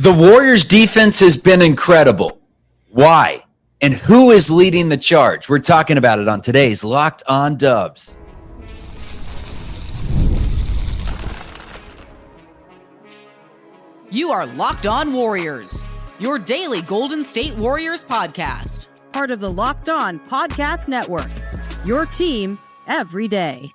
The Warriors defense has been incredible. Why? And who is leading the charge? We're talking about it on today's Locked On Dubs. You are Locked On Warriors, your daily Golden State Warriors podcast. Part of the Locked On Podcast Network, your team every day.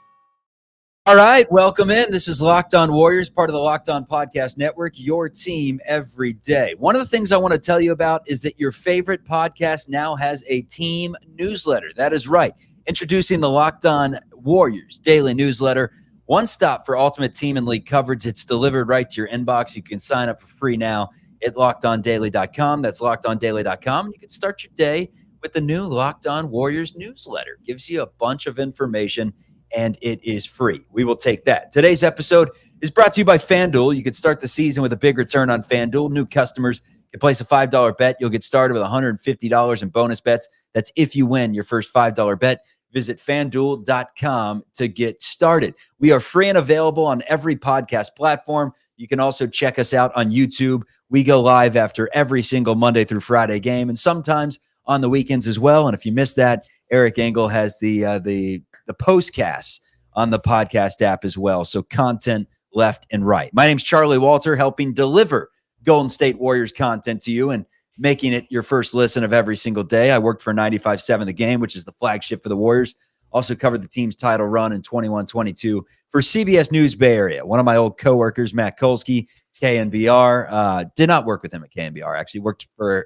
All right, welcome in. This is Locked On Warriors, part of the Locked On Podcast Network, your team every day. One of the things I want to tell you about is that your favorite podcast now has a team newsletter. That is right. Introducing the Locked On Warriors daily newsletter. One stop for ultimate team and league coverage. It's delivered right to your inbox. You can sign up for free now at LockedOnDaily.com. That's LockedOnDaily.com. You can start your day with the new Locked On Warriors newsletter. Gives you a bunch of information, and it is free. We will take that. Today's episode is brought to you by FanDuel. You can start the season with a big return on FanDuel. New customers can place a $5 bet. You'll get started with $150 in bonus bets. That's if you win your first $5 bet. Visit FanDuel.com to get started. We are free and available on every podcast platform. You can also check us out on YouTube. We go live after every single Monday through Friday game, and sometimes on the weekends as well. And if you missed that, Eric Engel has the postcasts on the podcast app as well. So content left and right. My name's Charlie Walter, helping deliver Golden State Warriors content to you and making it your first listen of every single day. I worked for 95.7 The Game, which is the flagship for the Warriors. Also covered the team's title run in 21-22 for CBS News Bay Area. One of my old coworkers, Matt Kolsky, KNBR, did not work with him at KNBR. Actually worked for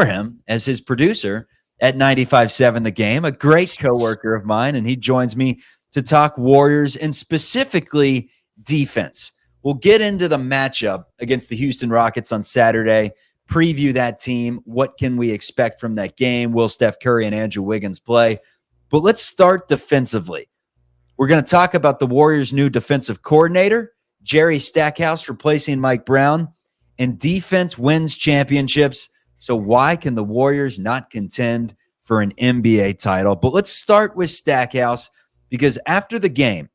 him as his producer at 95.7 The Game, a great coworker of mine, and he joins me to talk Warriors and specifically defense. We'll get into the matchup against the Houston Rockets on Saturday, preview that team. What can we expect from that game? Will Steph Curry and Andrew Wiggins play? But let's start defensively. We're going to talk about the Warriors' new defensive coordinator, Jerry Stackhouse, replacing Mike Brown, and defense wins championships. So why can the Warriors not contend for an NBA title? But let's start with Stackhouse, because after the game,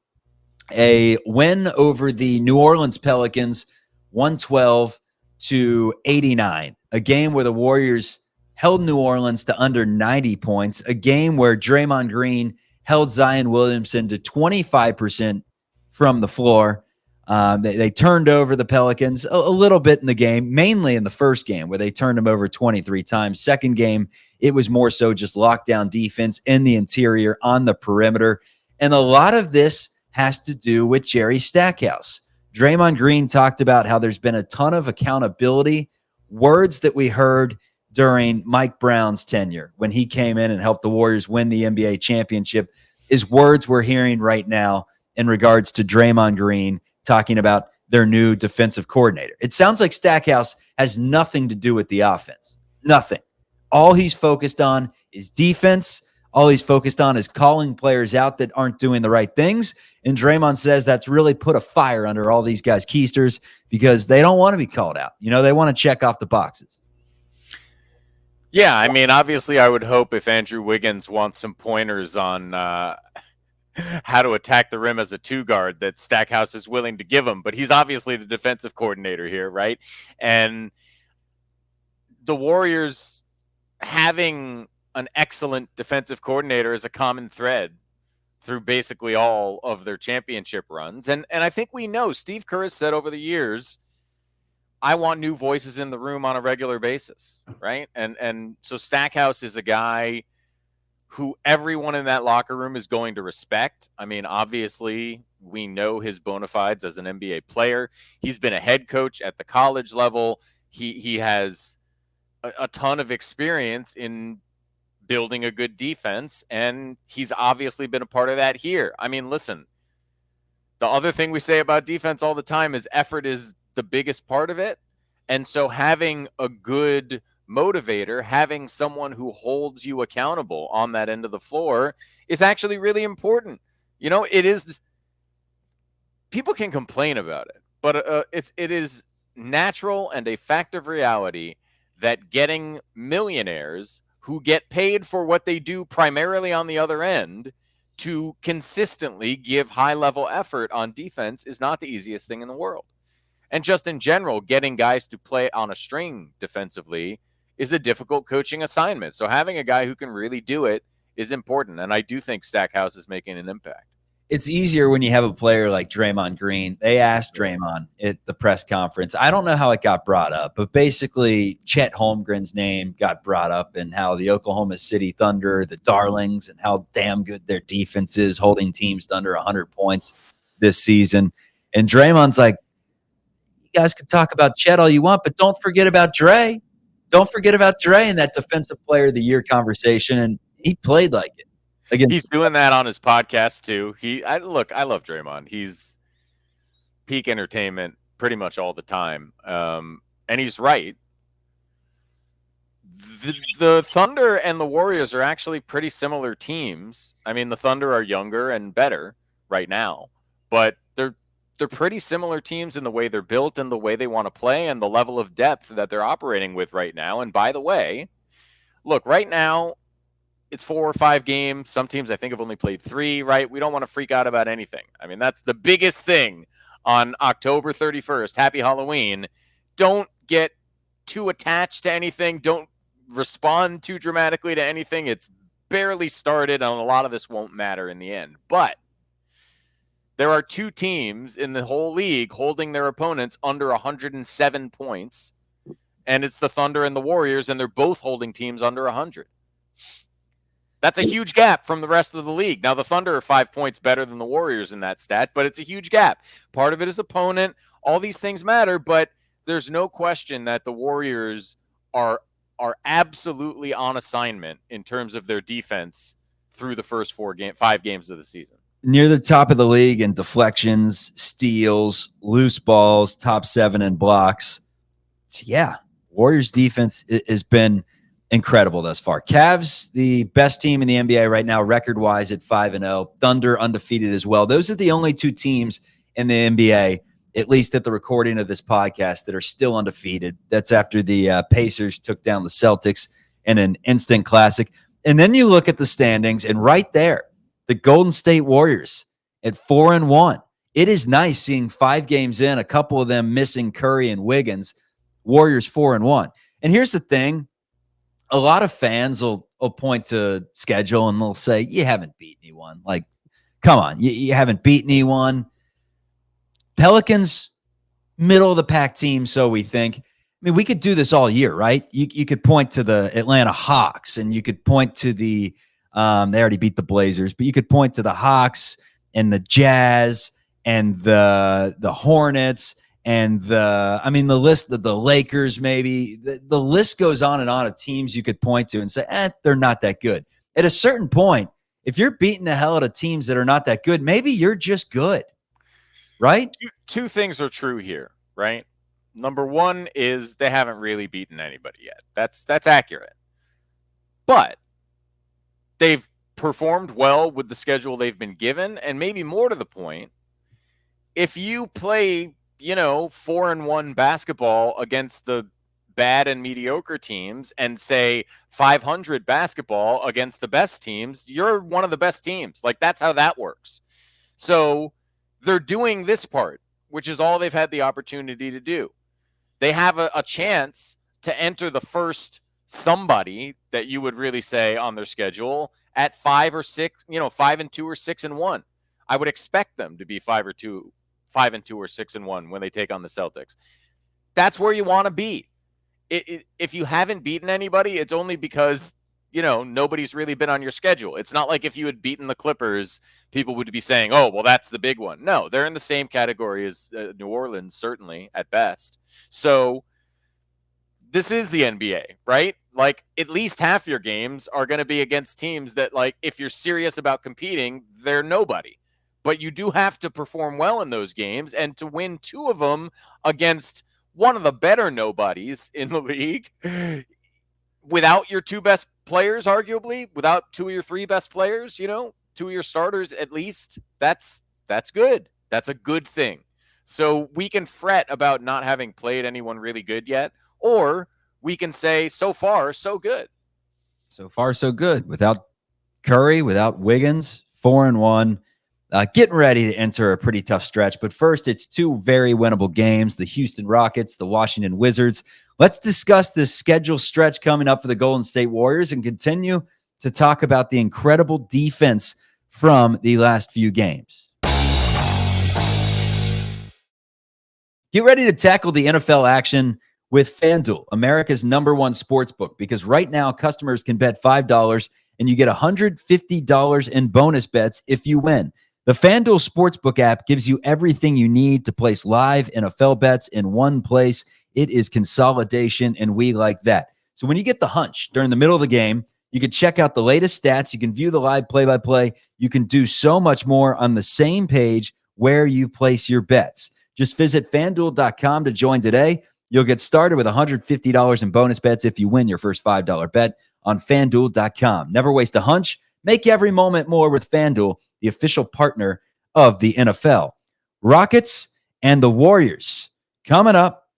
a win over the New Orleans Pelicans, 112-89, a game where the Warriors held New Orleans to under 90 points, a game where Draymond Green held Zion Williamson to 25% from the floor. They turned over the Pelicans a little bit in the game, mainly in the first game where they turned them over 23 times. Second game, it was more so just lockdown defense in the interior on the perimeter. And a lot of this has to do with Jerry Stackhouse. Draymond Green talked about how there's been a ton of accountability, words that we heard during Mike Brown's tenure when he came in and helped the Warriors win the NBA championship is words we're hearing right now in regards to Draymond Green talking about their new defensive coordinator. It sounds like Stackhouse has nothing to do with the offense. Nothing. All he's focused on is defense. All he's focused on is calling players out that aren't doing the right things. And Draymond says that's really put a fire under all these guys' keisters because they don't want to be called out. You know, they want to check off the boxes. Yeah, I mean, obviously I would hope if Andrew Wiggins wants some pointers on how to attack the rim as a two guard that Stackhouse is willing to give him, but he's obviously the defensive coordinator here, right? And the Warriors having an excellent defensive coordinator is a common thread through basically all of their championship runs. And I think we know Steve Kerr has said over the years, I want new voices in the room on a regular basis, right? And so Stackhouse is a guy who everyone in that locker room is going to respect. I mean, obviously, we know his bona fides as an NBA player. He's been a head coach at the college level. He has a ton of experience in building a good defense, and he's obviously been a part of that here. I mean, listen, the other thing we say about defense all the time is effort is the biggest part of it. And so having a good motivator, having someone who holds you accountable on that end of the floor is actually really important. You know, it is, people can complain about it, but it is natural and a fact of reality that getting millionaires who get paid for what they do primarily on the other end to consistently give high-level effort on defense is not the easiest thing in the world. And just in general, getting guys to play on a string defensively is a difficult coaching assignment. So having a guy who can really do it is important. And I do think Stackhouse is making an impact. It's easier when you have a player like Draymond Green. They asked Draymond at the press conference. I don't know how it got brought up, but basically Chet Holmgren's name got brought up and how the Oklahoma City Thunder, the Darlings, and how damn good their defense is, holding teams to under 100 points this season. And Draymond's like, you guys can talk about Chet all you want, but don't forget about Dre. Don't forget about Dre in that Defensive Player of the Year conversation. And he played like it. Again, he's doing that on his podcast too. I love Draymond. He's peak entertainment pretty much all the time. And he's right. The Thunder and the Warriors are actually pretty similar teams. I mean, the Thunder are younger and better right now, but they're pretty similar teams in the way they're built and the way they want to play and the level of depth that they're operating with right now. And by the way, look, right now, it's 4 or 5 games. Some teams, I think, have only played 3, right? We don't want to freak out about anything. I mean, that's the biggest thing on October 31st. Happy Halloween. Don't get too attached to anything. Don't respond too dramatically to anything. It's barely started, and a lot of this won't matter in the end. But there are 2 teams in the whole league holding their opponents under 107 points, and it's the Thunder and the Warriors, and they're both holding teams under 100. That's a huge gap from the rest of the league. Now, the Thunder are 5 points better than the Warriors in that stat, but it's a huge gap. Part of it is opponent. All these things matter, but there's no question that the Warriors are absolutely on assignment in terms of their defense through the first 5 games of the season. Near the top of the league in deflections, steals, loose balls, top 7 in blocks. So yeah, Warriors defense has been incredible thus far. Cavs, the best team in the NBA right now, record-wise at 5-0. Thunder undefeated as well. Those are the only 2 teams in the NBA, at least at the recording of this podcast, that are still undefeated. That's after the Pacers took down the Celtics in an instant classic. And then you look at the standings, and right there, the Golden State Warriors at 4-1. It is nice seeing 5 games in, a couple of them missing Curry and Wiggins. Warriors 4-1. And here's the thing. A lot of fans will point to schedule and they'll say, you haven't beat anyone. Like, come on, you haven't beat anyone. Pelicans, middle of the pack team, so we think. I mean, we could do this all year, right? You could point to the Atlanta Hawks, and you could point to the they already beat the Blazers, but you could point to the Hawks and the Jazz and the Hornets and the list of the Lakers, maybe the list goes on and on of teams you could point to and say, they're not that good. At a certain point, if you're beating the hell out of teams that are not that good, maybe you're just good, right? Two things are true here, right? Number one is they haven't really beaten anybody yet. That's accurate. But they've performed well with the schedule they've been given, and maybe more to the point, if you play 4-1 basketball against the bad and mediocre teams and say 500 basketball against the best teams, you're one of the best teams. Like, that's how that works. So they're doing this part, which is all they've had the opportunity to do. They have a chance to enter the first somebody that you would really say on their schedule at 5 or 6, 5-2 or 6-1. I would expect them to be 5-2 or 6-1 when they take on the Celtics. That's where you want to be. If you haven't beaten anybody, it's only because, nobody's really been on your schedule. It's not like if you had beaten the Clippers, people would be saying, oh, well, that's the big one. No, they're in the same category as New Orleans, certainly at best. So this is the NBA, right? Like, at least half your games are going to be against teams that, like, if you're serious about competing, they're nobody. But you do have to perform well in those games, and to win 2 of them against one of the better nobodies in the league without your 2 best players, arguably, without 2 of your 3 best players, 2 of your starters at least, that's good. That's a good thing. So we can fret about not having played anyone really good yet, or we can say, so far, so good. So far, so good. Without Curry, without Wiggins, 4-1. Getting ready to enter a pretty tough stretch. But first, it's two very winnable games, the Houston Rockets, the Washington Wizards. Let's discuss this schedule stretch coming up for the Golden State Warriors and continue to talk about the incredible defense from the last few games. Get ready to tackle the NFL action with FanDuel, America's #1 sportsbook, because right now customers can bet $5 and you get $150 in bonus bets if you win. The FanDuel Sportsbook app gives you everything you need to place live NFL bets in one place. It is consolidation, and we like that. So when you get the hunch during the middle of the game, you can check out the latest stats. You can view the live play-by-play. You can do so much more on the same page where you place your bets. Just visit FanDuel.com to join today. You'll get started with $150 in bonus bets if you win your first $5 bet on FanDuel.com. Never waste a hunch. Make every moment more with FanDuel, the official partner of the NFL. Rockets and the Warriors coming up.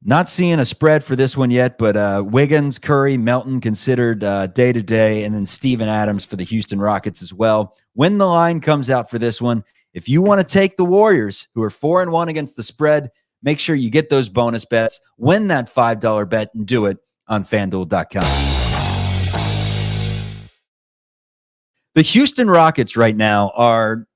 Not seeing a spread for this one yet, but Wiggins, Curry, Melton considered day-to-day, and then Steven Adams for the Houston Rockets as well. When the line comes out for this one, if you want to take the Warriors, who are 4-1 against the spread, make sure you get those bonus bets, win that $5 bet, and do it on FanDuel.com. The Houston Rockets right now are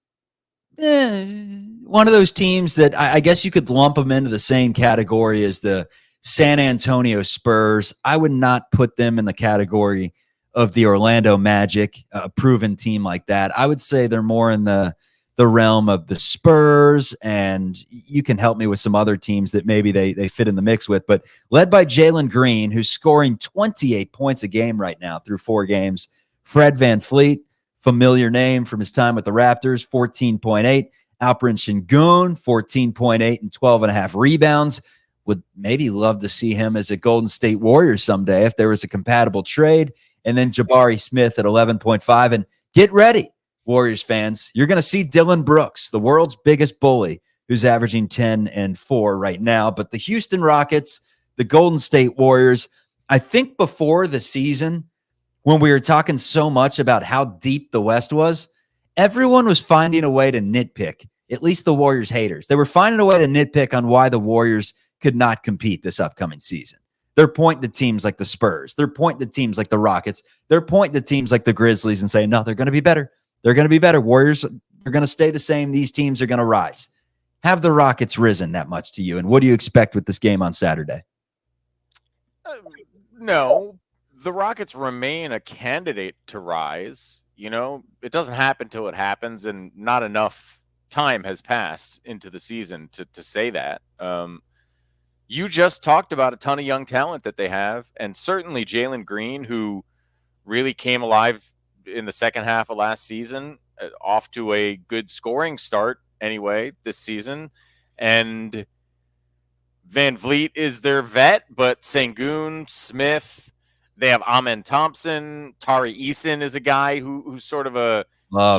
one of those teams that I guess you could lump them into the same category as the San Antonio Spurs. I would not put them in the category of the Orlando Magic, a proven team like that. I would say they're more in the realm of the Spurs, and you can help me with some other teams that maybe they fit in the mix with. But led by Jalen Green, who's scoring 28 points a game right now through 4 games. Fred VanVleet, familiar name from his time with the Raptors, 14.8. Alperen Sengun, 14.8 and 12.5 rebounds. Would maybe love to see him as a Golden State Warrior someday if there was a compatible trade. And then Jabari Smith at 11.5. And get ready, Warriors fans. You're going to see Dylan Brooks, the world's biggest bully, who's averaging 10 and 4 right now. But the Houston Rockets, the Golden State Warriors, I think before the season, when we were talking so much about how deep the West was, everyone was finding a way to nitpick, at least the Warriors haters. They were finding a way to nitpick on why the Warriors could not compete this upcoming season. They're pointing to teams like the Spurs. They're pointing to teams like the Rockets. They're pointing to teams like the Grizzlies and saying, no, they're going to be better. They're going to be better. Warriors are going to stay the same. These teams are going to rise. Have the Rockets risen that much to you? And what do you expect with this game on Saturday? No, the Rockets remain a candidate to rise. You know, it doesn't happen till it happens, and not enough time has passed into the season to say that. You just talked about a ton of young talent that they have, and certainly Jalen Green, who really came alive in the second half of last season, off to a good scoring start anyway this season. And VanVleet is their vet, but Sengun, Smith, they have Amen Thompson. Tari Eason is a guy who's sort of a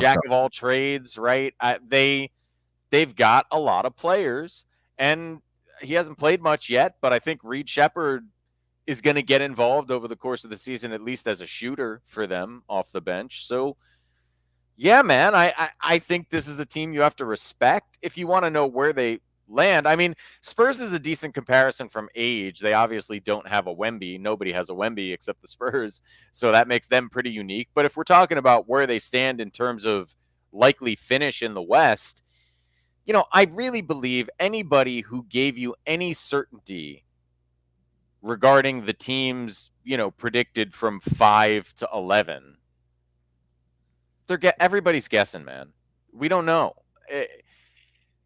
jack of all trades, right? They've got a lot of players, and he hasn't played much yet, but I think Reed Shepherd is going to get involved over the course of the season, at least as a shooter for them off the bench. So, yeah, man, I think this is a team you have to respect if you want to know where they land. I mean, Spurs is a decent comparison from age. They obviously don't have a Wemby. Nobody has a Wemby except the Spurs, so that makes them pretty unique. But if we're talking about where they stand in terms of likely finish in the West, you know, I really believe anybody who gave you any certainty regarding the teams, you know, predicted from 5 to 11, everybody's guessing, man. We don't know.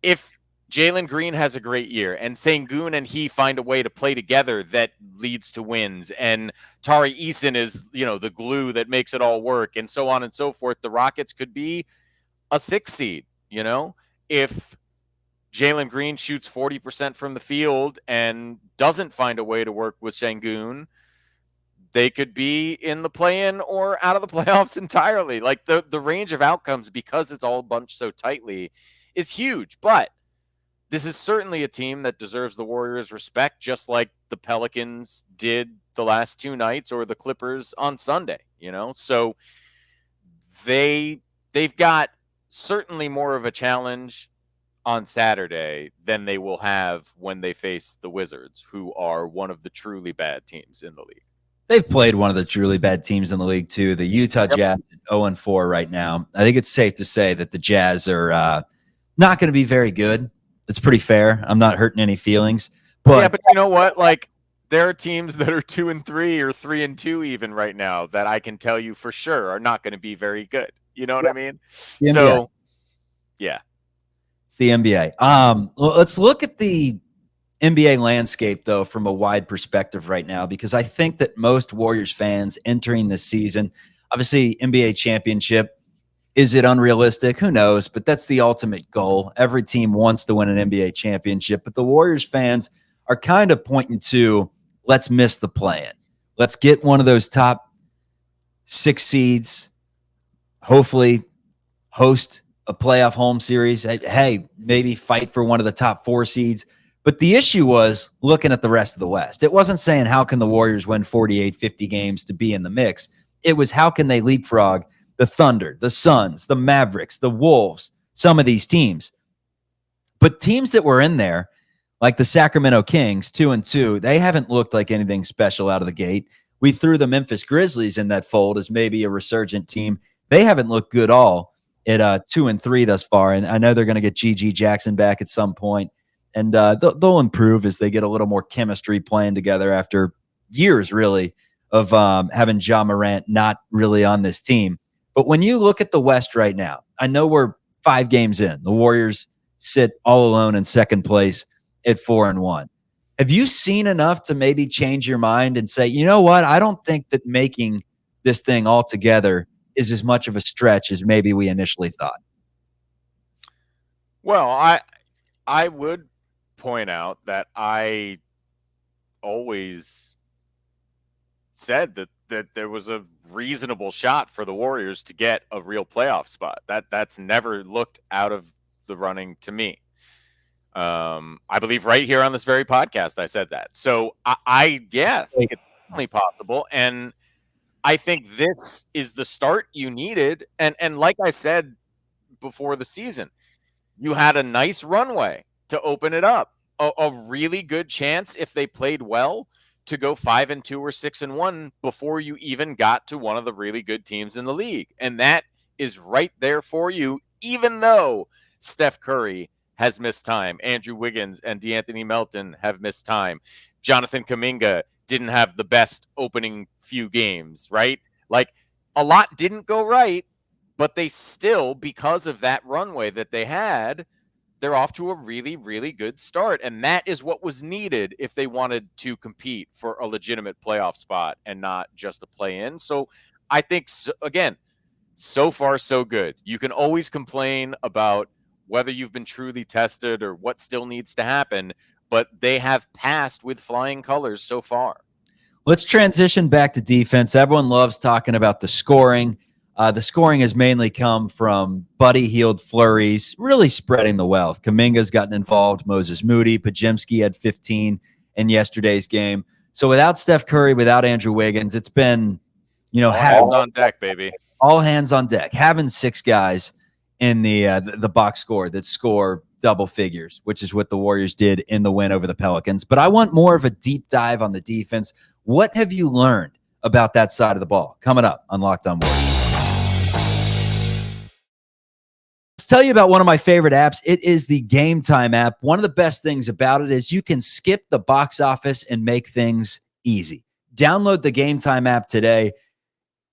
If Jalen Green has a great year and Sengun and he find a way to play together that leads to wins, and Tari Eason is, you know, the glue that makes it all work, and so on and so forth, the Rockets could be a 6 seed, you know? If Jalen Green shoots 40% from the field and doesn't find a way to work with Sengun, they could be in the play-in or out of the playoffs entirely. Like the range of outcomes, because it's all bunched so tightly, is huge. But this is certainly a team that deserves the Warriors' respect, just like the Pelicans did the last 2 nights, or the Clippers on Sunday, you know? So they've got certainly more of a challenge on Saturday than they will have when they face the Wizards, who are one of the truly bad teams in the league. They've played one of the truly bad teams in the league, too. The Utah Jazz at 0-4 right now. I think it's safe to say that the Jazz are not going to be very good. It's pretty fair. I'm not hurting any feelings. But but you know what? Like, there are teams that are 2-3 or 3-2 even right now that I can tell you for sure are not going to be very good. You know what I mean? So, yeah. It's the NBA. Let's look at the NBA landscape, though, from a wide perspective right now, because I think that most Warriors fans entering this season, obviously NBA championship, is it unrealistic? Who knows? But that's the ultimate goal. Every team wants to win an NBA championship, but the Warriors fans are kind of pointing to, let's miss the play-in. Let's get one of those top 6 seeds, hopefully host a playoff home series. Hey, maybe fight for one of the top 4 seeds. But the issue was looking at the rest of the West. It wasn't saying how can the Warriors win 48, 50 games to be in the mix. It was how can they leapfrog the Thunder, the Suns, the Mavericks, the Wolves, some of these teams. But teams that were in there, like the Sacramento Kings, 2-2, they haven't looked like anything special out of the gate. We threw the Memphis Grizzlies in that fold as maybe a resurgent team. They haven't looked good all at 2-3 thus far. And I know they're going to get G.G. Jackson back at some point. And they'll improve as they get a little more chemistry playing together after years, really, of having Ja Morant not really on this team. But when you look at the West right now, I know we're 5 games in. The Warriors sit all alone in second place at 4-1. Have you seen enough to maybe change your mind and say, you know what, I don't think that making this thing all together is as much of a stretch as maybe we initially thought? Well, I would point out that I always said that there was a reasonable shot for the Warriors to get a real playoff spot. That's never looked out of the running to me. I believe right here on this very podcast I said that. So I think it's definitely possible, and I think this is the start you needed. And like I said before the season, you had a nice runway to open it up. A really good chance, if they played well, to go 5-2 or 6-1 before you even got to one of the really good teams in the league. And that is right there for you, even though Steph Curry has missed time. Andrew Wiggins and DeAnthony Melton have missed time. Jonathan Kuminga didn't have the best opening few games, right? Like, a lot didn't go right, but they still, because of that runway that they had, they're off to a really, really good start. And that is what was needed if they wanted to compete for a legitimate playoff spot and not just a play-in. So I think, again, so far, so good. You can always complain about whether you've been truly tested or what still needs to happen, but they have passed with flying colors so far. Let's transition back to defense. Everyone loves talking about the scoring. The scoring has mainly come from Buddy Hield flurries, really spreading the wealth. Kuminga's gotten involved. Moses Moody, Podziemski had 15 in yesterday's game. So without Steph Curry, without Andrew Wiggins, it's been, all hands on deck, baby. All hands on deck. Having 6 guys in the box score that score double figures, which is what the Warriors did in the win over the Pelicans. But I want more of a deep dive on the defense. What have you learned about that side of the ball? Coming up on Locked On Warriors. Let's tell you about one of my favorite apps. It is the Gametime app. One of the best things about it is you can skip the box office and make things easy. Download the Gametime app today.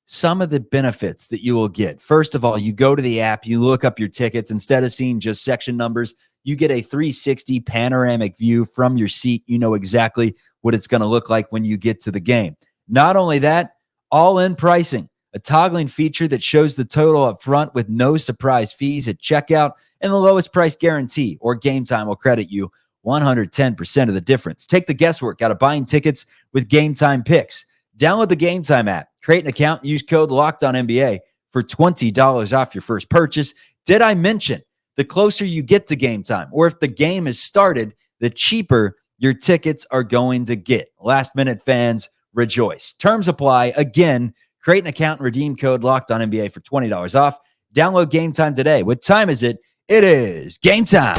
Some of the benefits that you will get. First of all, you go to the app, you look up your tickets. Instead of seeing just section numbers, you get a 360 panoramic view from your seat. You know exactly what it's going to look like when you get to the game. Not only that, all-in pricing, a toggling feature that shows the total up front with no surprise fees at checkout, and the lowest price guarantee, or Gametime will credit you 110% of the difference. Take the guesswork out of buying tickets with Gametime Picks. Download the Gametime app, create an account, and use code LOCKEDONNBA for $20 off your first purchase. Did I mention the closer you get to Gametime, or if the game has started, the cheaper your tickets are going to get? Last-minute fans, rejoice. Terms apply. Again, create an account and redeem code LOCKEDONNBA for $20 off. Download Gametime today. What time is it? It is game time.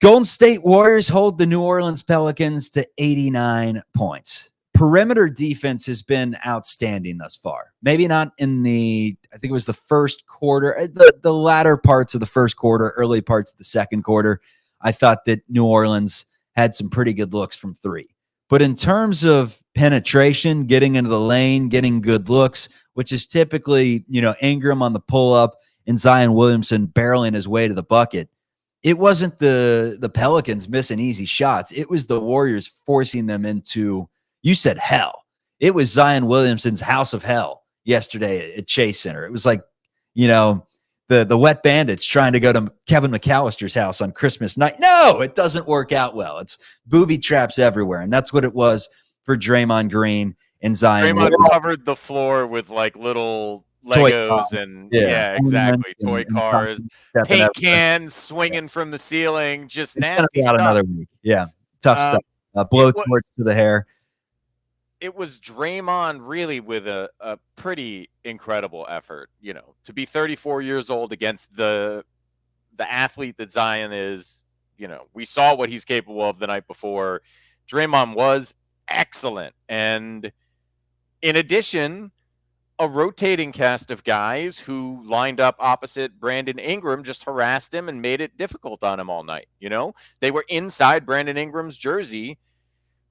Golden State Warriors hold the New Orleans Pelicans to 89 points. Perimeter defense has been outstanding thus far. Maybe not in I think it was the first quarter, the latter parts of the first quarter, early parts of the second quarter. I thought that New Orleans had some pretty good looks from three. But in terms of penetration, getting into the lane, getting good looks, which is typically, Ingram on the pull-up and Zion Williamson barreling his way to the bucket, it wasn't the Pelicans missing easy shots. It was the Warriors forcing them into, you said hell. It was Zion Williamson's house of hell yesterday at Chase Center. It was like, the wet bandits trying to go to Kevin McAllister's house on Christmas night. No, it doesn't work out well. It's booby traps everywhere. And that's what it was for Draymond Green and Zion. Draymond covered the floor with like little Legos and exactly. Toy cars, paint cans swinging from the ceiling, just nasty stuff. Another week. Yeah. Tough stuff. Blowtorch to the hair. It was Draymond really with a pretty incredible effort, to be 34 years old against the athlete that Zion is. We saw what he's capable of the night before. Draymond was excellent. And in addition, a rotating cast of guys who lined up opposite Brandon Ingram just harassed him and made it difficult on him all night. They were inside Brandon Ingram's jersey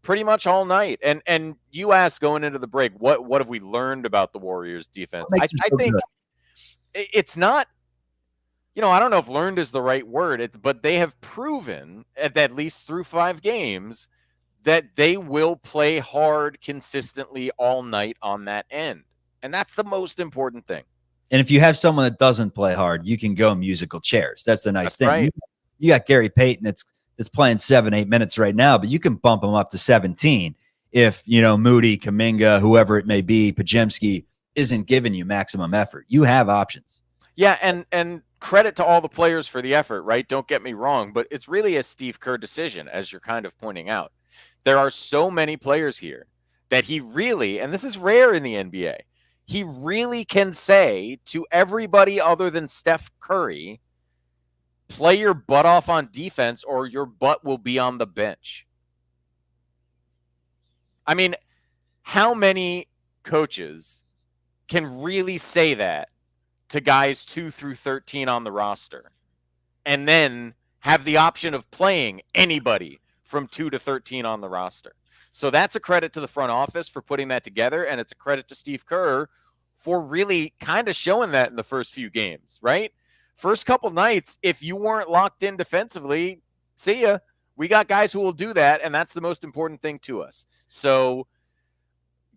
pretty much all night. And you asked going into the break, what have we learned about the Warriors defense? I think it's not, I don't know if learned is the right word, but they have proven at least through 5 games that they will play hard consistently all night on that end. And that's the most important thing. And if you have someone that doesn't play hard, you can go musical chairs. That's the nice thing. Right. You got Gary Payton that's playing 7-8 minutes right now, but you can bump him up to 17 if, Moody, Kuminga, whoever it may be, Podziemski isn't giving you maximum effort. You have options. Yeah, and credit to all the players for the effort, right? Don't get me wrong, but it's really a Steve Kerr decision, as you're kind of pointing out. There are so many players here that he really, and this is rare in the NBA, he really can say to everybody other than Steph Curry, play your butt off on defense or your butt will be on the bench. I mean, how many coaches can really say that to guys 2 through 13 on the roster and then have the option of playing anybody from 2 to 13 on the roster? So that's a credit to the front office for putting that together, and it's a credit to Steve Kerr for really kind of showing that in the first few games, right? First couple nights, if you weren't locked in defensively, see ya. We got guys who will do that, and that's the most important thing to us. So,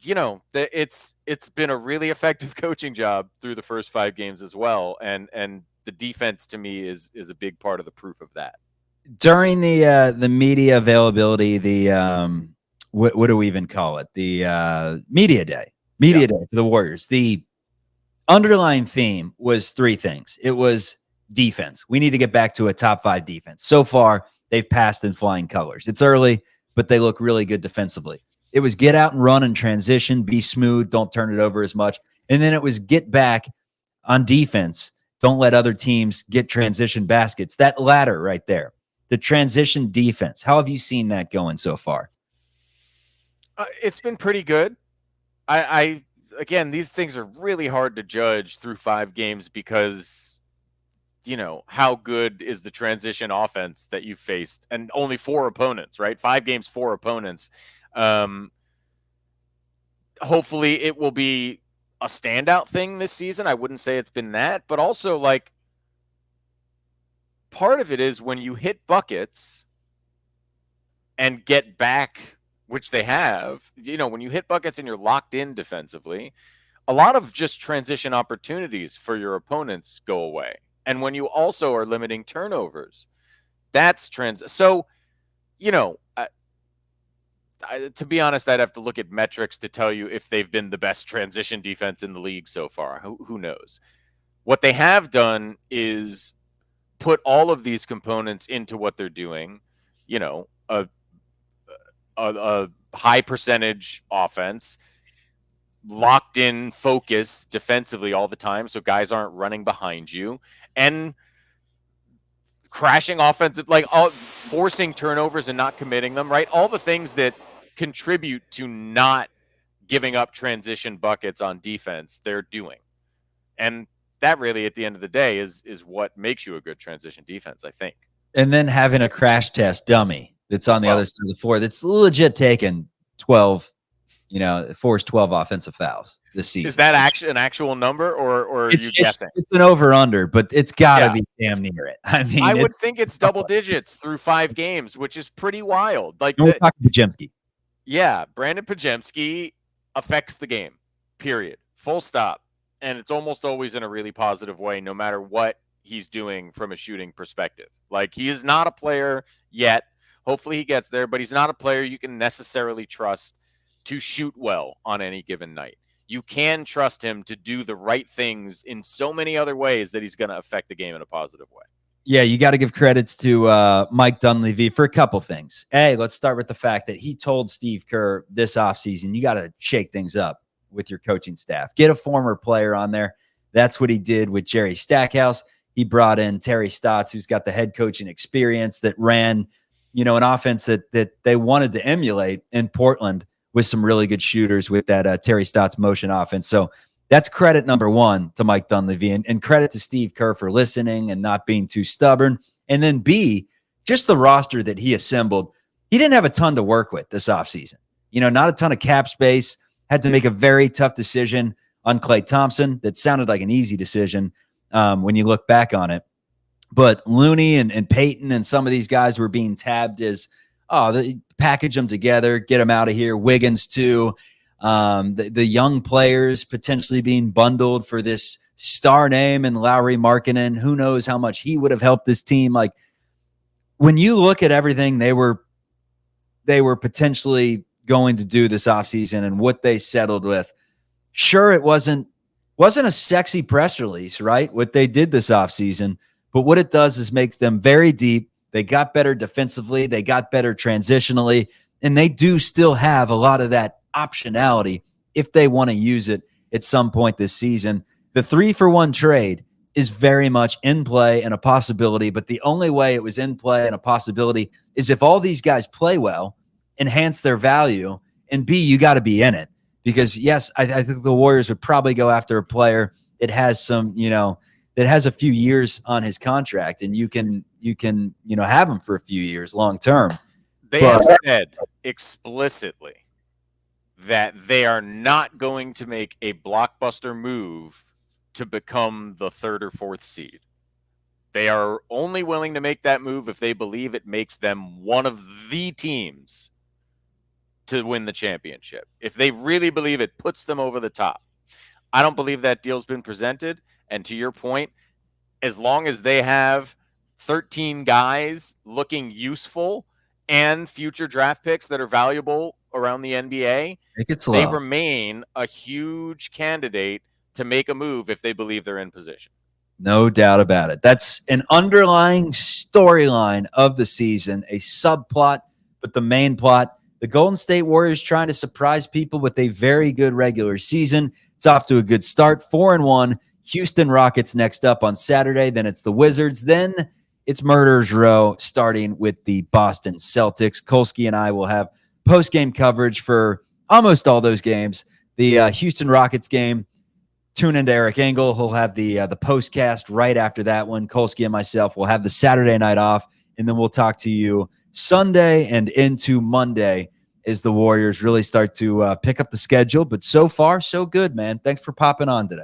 it's been a really effective coaching job through the first 5 games as well, and the defense to me is a big part of the proof of that. During the media availability, what do we even call it? The media day for the Warriors. The underlying theme was 3 things. It was defense. We need to get back to a top 5 defense. So far, they've passed in flying colors. It's early, but they look really good defensively. It was get out and run and transition, be smooth, don't turn it over as much. And then it was get back on defense. Don't let other teams get transition baskets. That ladder right there, the transition defense. How have you seen that going so far? It's been pretty good. Again, these things are really hard to judge through 5 games because, how good is the transition offense that you faced? And only 4 opponents, right? 5 games, 4 opponents. Hopefully it will be a standout thing this season. I wouldn't say it's been that, but also like part of it is when you hit buckets and get back, which they have, when you hit buckets and you're locked in defensively, a lot of just transition opportunities for your opponents go away. And when you also are limiting turnovers, that's So, to be honest, I'd have to look at metrics to tell you if they've been the best transition defense in the league so far. Who knows? What they have done is put all of these components into what they're doing, a high percentage offense, locked in focus defensively all the time, so guys aren't running behind you, and crashing offensive, like forcing turnovers and not committing them, right? All the things that contribute to not giving up transition buckets on defense, they're doing. And that really, at the end of the day, is what makes you a good transition defense, I think. And then having a crash test dummy that's on the other side of the floor that's legit taken 12, forced 12 offensive fouls this season. Is that an actual number, or are you guessing? It's an over-under, but it's got to be damn near it. I mean, I would think it's double digits through 5 games, which is pretty wild. Like, we're talking Podziemski. Yeah, Brandon Podziemski affects the game, period. Full stop. And it's almost always in a really positive way, no matter what he's doing from a shooting perspective. Like, he is not a player yet. Hopefully he gets there, but he's not a player you can necessarily trust to shoot well on any given night. You can trust him to do the right things in so many other ways that he's going to affect the game in a positive way. Yeah, you got to give credits to Mike Dunleavy for a couple things. Hey, let's start with the fact that he told Steve Kerr this offseason, you got to shake things up with your coaching staff. Get a former player on there. That's what he did with Jerry Stackhouse. He brought in Terry Stotts, who's got the head coaching experience, that ran, an offense that they wanted to emulate in Portland with some really good shooters with that Terry Stotts motion offense. So that's credit number one to Mike Dunleavy, and credit to Steve Kerr for listening and not being too stubborn. And then B, just the roster that he assembled. He didn't have a ton to work with this offseason. Not a ton of cap space. Had to make a very tough decision on Klay Thompson that sounded like an easy decision when you look back on it. But Looney and Peyton and some of these guys were being tabbed as, package them together, get them out of here. Wiggins too. The young players potentially being bundled for this star name, and Lauri Markkanen, who knows how much he would have helped this team. Like, when you look at everything they were potentially going to do this offseason and what they settled with, sure, it wasn't a sexy press release, right? What they did this offseason, but what it does is makes them very deep. They got better defensively. They got better transitionally, and they do still have a lot of that optionality if they want to use it at some point this season. The 3-for-1 trade is very much in play and a possibility, but the only way it was in play and a possibility is if all these guys play well, enhance their value, and B, you got to be in it. Because yes, I think the Warriors would probably go after a player that has some, that has a few years on his contract, and you can have him for a few years long term. They have said explicitly that they are not going to make a blockbuster move to become the 3rd or 4th seed. They are only willing to make that move if they believe it makes them one of the teams to win the championship. If they really believe it puts them over the top. I don't believe that deal's been presented. And to your point, as long as they have 13 guys looking useful and future draft picks that are valuable around the NBA, they remain a huge candidate to make a move if they believe they're in position. No doubt about it. That's an underlying storyline of the season, a subplot, but the main plot, the Golden State Warriors trying to surprise people with a very good regular season. It's off to a good start, 4-1. Houston Rockets next up on Saturday. Then it's the Wizards. Then it's Murderers Row starting with the Boston Celtics. Kolsky and I will have post-game coverage for almost all those games. The Houston Rockets game, tune into Eric Engel. He'll have the postcast right after that one. Kolsky and myself will have the Saturday night off, and then we'll talk to you Sunday and into Monday as the Warriors really start to pick up the schedule. But so far, so good, man. Thanks for popping on today.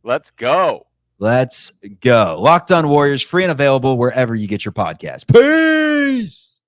Let's go. Let's go. Locked On Warriors, free and available wherever you get your podcast. Peace.